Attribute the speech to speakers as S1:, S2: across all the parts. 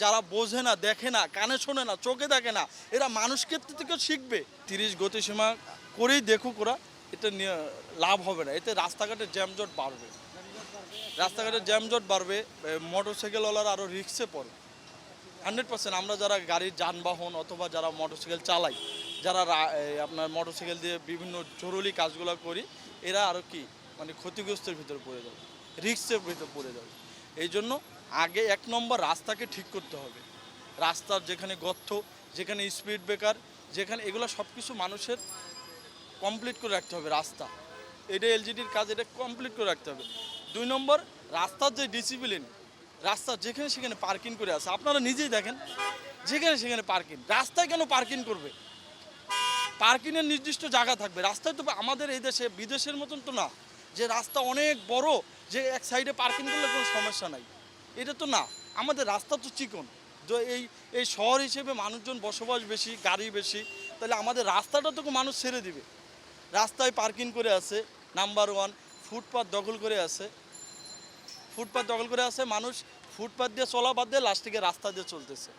S1: যারা বোঝে না, দেখে না, কানে শোনে না, চোখে দেখে না, এরা মানুষকে থেকে শিখবে। 30 গতিসীমা করেই দেখুক ওরা, এটা নিয়ে লাভ হবে না। এতে রাস্তাঘাটে জ্যামজট বাড়বে, রাস্তাঘাটে জ্যামজট বাড়বে, মোটরসাইকেলওয়ালারা আরও রিস্কে পড়বে। 100% আমরা যারা গাড়ির যানবাহন অথবা যারা মোটরসাইকেল চালাই, যারা আপনার মোটরসাইকেল দিয়ে বিভিন্ন জরুরি কাজগুলো করি, এরা আরও কি মানে ক্ষতিগ্রস্তের ভিতরে পড়ে যাবে, রিস্কের ভিতরে পড়ে যাবে। এই জন্য আগে 1 নম্বর রাস্তাকে ঠিক করতে হবে। রাস্তার যেখানে গর্ত, যেখানে স্পিড ব্রেকার, যেখানে এগুলো সব কিছু মানুষের কমপ্লিট করে রাখতে হবে। রাস্তা এটা এলজিডির কাজ, এটা কমপ্লিট করে রাখতে হবে। 2 নম্বর রাস্তার যে ডিসিপ্লিন, রাস্তা যেখানে সেখানে পার্কিং করে আছে, আপনারা নিজেই দেখেন, যেখানে সেখানে পার্কিং। রাস্তায় কেন পার্কিং করবে? পার্কিংয়ের নির্দিষ্ট জায়গা থাকবে। রাস্তায় তো আমাদের এই দেশে বিদেশের মতন তো না যে রাস্তা অনেক বড়, যে এক সাইডে পার্কিং করলে কোনো সমস্যা নাই, এটা তো না। আমাদের রাস্তা তো চিকন, তো এই শহর হিসেবে মানুষজন বসবাস বেশি, গাড়ি বেশি, তাহলে আমাদের রাস্তাটা তো মানুষ ছেড়ে দিবে। রাস্তায় পার্কিং করে আছে, নাম্বার 1। ফুটপাত দখল করে আছে, ফুটপাত দখল করে আছে। মানুষ ফুটপাত দিয়ে চলা বাদ দিয়ে লাস্টিকে রাস্তা দিয়ে চলতেছে।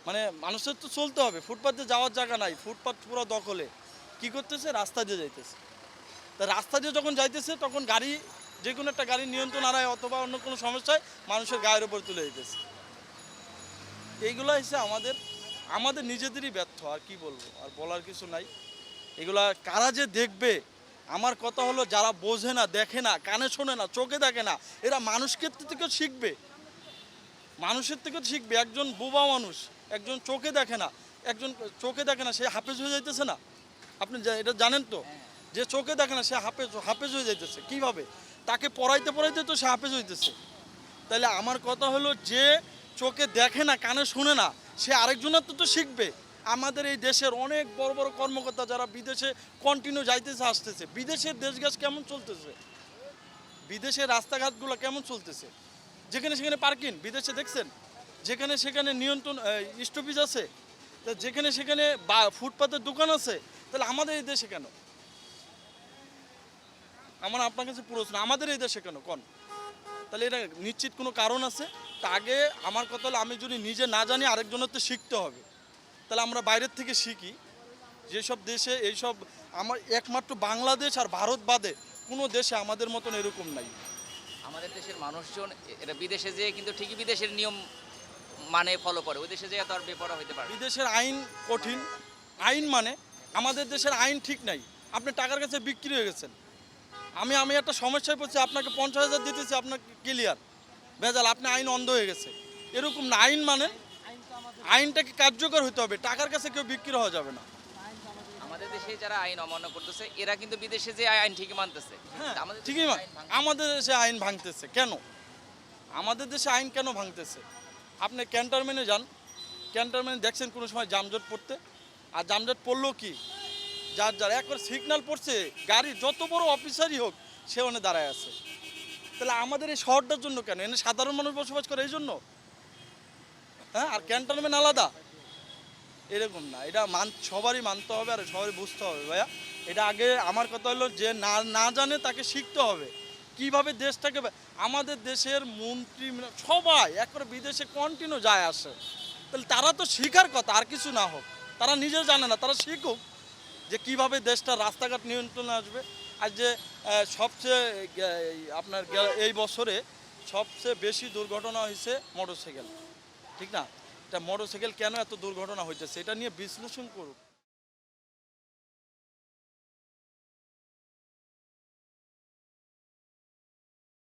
S1: মানে মানুষের তো চলতে হবে, ফুটপাত দিয়ে যাওয়ার জায়গা নাই, ফুটপাত পুরো দখলে। কি করতেছে? রাস্তা দিয়ে যাইতেছে। তা রাস্তা দিয়ে যখন যাইতেছে তখন গাড়ি, যে কোনো একটা গাড়ির নিয়ন্ত্রণ হারায় অথবা অন্য কোনো সমস্যায় মানুষের গায়ের ওপর তুলে দিতেছে। এইগুলো হচ্ছে আমাদের নিজেদেরই ব্যর্থ, আর কি বলবো, আর বলার কিছু নাই। এগুলা কারা যে দেখবে? আমার কথা হলো, যারা বোঝে না, দেখে না, কানে শোনে না, চোখে দেখে না, এরা মানুষের থেকে শিখবে, মানুষের থেকে শিখবে। একজন বোবা মানুষ, একজন চোখে দেখে না, একজন চোখে দেখে না, সে হাফেজ হয়ে যাইতেছে না। আপনি এটা জানেন তো, যে চোখে দেখে না সে হাফেজ হয়ে যাইতেছে। কিভাবে? তাকে পড়াইতে পড়াইতে তো সে হাফেজ হইতেছে। তাহলে আমার কথা হলো, যে চোখে দেখে না, কানে শুনে না, সে আরেকজনের তো শিখবে। আমাদের এই দেশের অনেক বড় বড় কর্মকর্তা যারা বিদেশে কন্টিনিউ যাইতেছে আসতেছে, বিদেশের দেশগাছ কেমন চলতেছে, বিদেশের রাস্তাঘাটগুলো কেমন চলতেছে, যেখানে সেখানে পার্কিং। বিদেশে দেখছেন, যেখানে সেখানে নিয়ন্ত্রণ স্টপেজ আছে, তা যেখানে সেখানে ফুটপাতের দোকান আছে, তাহলে আমাদের এই দেশে কেন? আমার আপনার কাছে প্রশ্ন, আমাদের এই দেশে কেন কোন? তাহলে এটা নিশ্চিত কোনো কারণ আছে। তা আগে আমার কথা হলো, আমি যদি নিজে না জানি, আরেকজনের তো শিখতে হবে। তাহলে আমরা বাইরের থেকে শিখি। যেসব দেশে এইসব, আমার একমাত্র বাংলাদেশ আর ভারত বাদে কোনো দেশে আমাদের মতন এরকম নাই।
S2: আমাদের দেশের মানুষজন এটা বিদেশে যেয়ে কিন্তু ঠিকই বিদেশের নিয়ম মানে ফলো করে, ওই দেশে যেয়ে তো আর বেপরোয়া হইতে পারে।
S1: বিদেশের আইন কঠিন, আইন মানে আমাদের দেশের আইন ঠিক নাই। আপনি টাকার কাছে বিক্রি হয়ে গেছেন, আমি একটা সমস্যায় পড়ছি, আপনাকে 50,000 দিতেছি, আপনার ক্লিয়ার ভেজাল, আপনি আইন অন্ধ হয়ে গেছে। এরকম না, আইন মানে আইনটাকে কার্যকর হতে হবে, টাকার কাছে কেউ বিক্রি হওয়া যাবে না।
S2: আমাদের দেশে যারা আইন অমান্য করতেছে, এরা কিন্তু বিদেশে যে আইন ঠিকই মানতেছে।
S1: হ্যাঁ,
S2: আমাদের
S1: ঠিকই।
S2: দেশে আইন ভাঙ-
S1: আমাদের দেশে আইন ভাঙতেছে কেন? আমাদের দেশে আইন কেন ভাঙতেছে? আপনি ক্যান্টনমেন্টে যান, ক্যান্টনমেন্টে দেখছেন কোনো সময় যানজট পড়তে? আর যানজট পড়লো কি, যার একবার সিগন্যাল পড়ছে, গাড়ি যত বড় অফিসারই হোক, সে ওখানে দাঁড়ায় আছে। তাহলে আমাদের এই শহরটার জন্য কেন? এনে সাধারণ মানুষ বসবাস করে এই জন্য। হ্যাঁ, আর ক্যান্টনমেন্ট আলাদা, এরকম না। এটা সবারই মানতে হবে আর সবারই বুঝতে হবে ভাইয়া। এটা আগে আমার কথা হলো, যে না জানে তাকে শিখতে হবে কিভাবে দেশটাকে। আমাদের দেশের মন্ত্রী সবাই একবারে বিদেশে কন্টিনিউ যায় আসে, তাহলে তারা তো শিখার কথা, আর কিছু না হোক, তারা নিজেও জানে না, তারা শিখুক যে কিভাবে দেশটা রাস্তাঘাট নিয়ন্ত্রণে আসবে। আর যে সবচেয়ে আপনার এই বছরে সবচেয়ে বেশি দুর্ঘটনা হয়েছে মোটরসাইকেল, ঠিক না? এটা মোটরসাইকেল কেন এত দুর্ঘটনা হইতেছে, এটা নিয়ে বিশ্লেষণ করুক।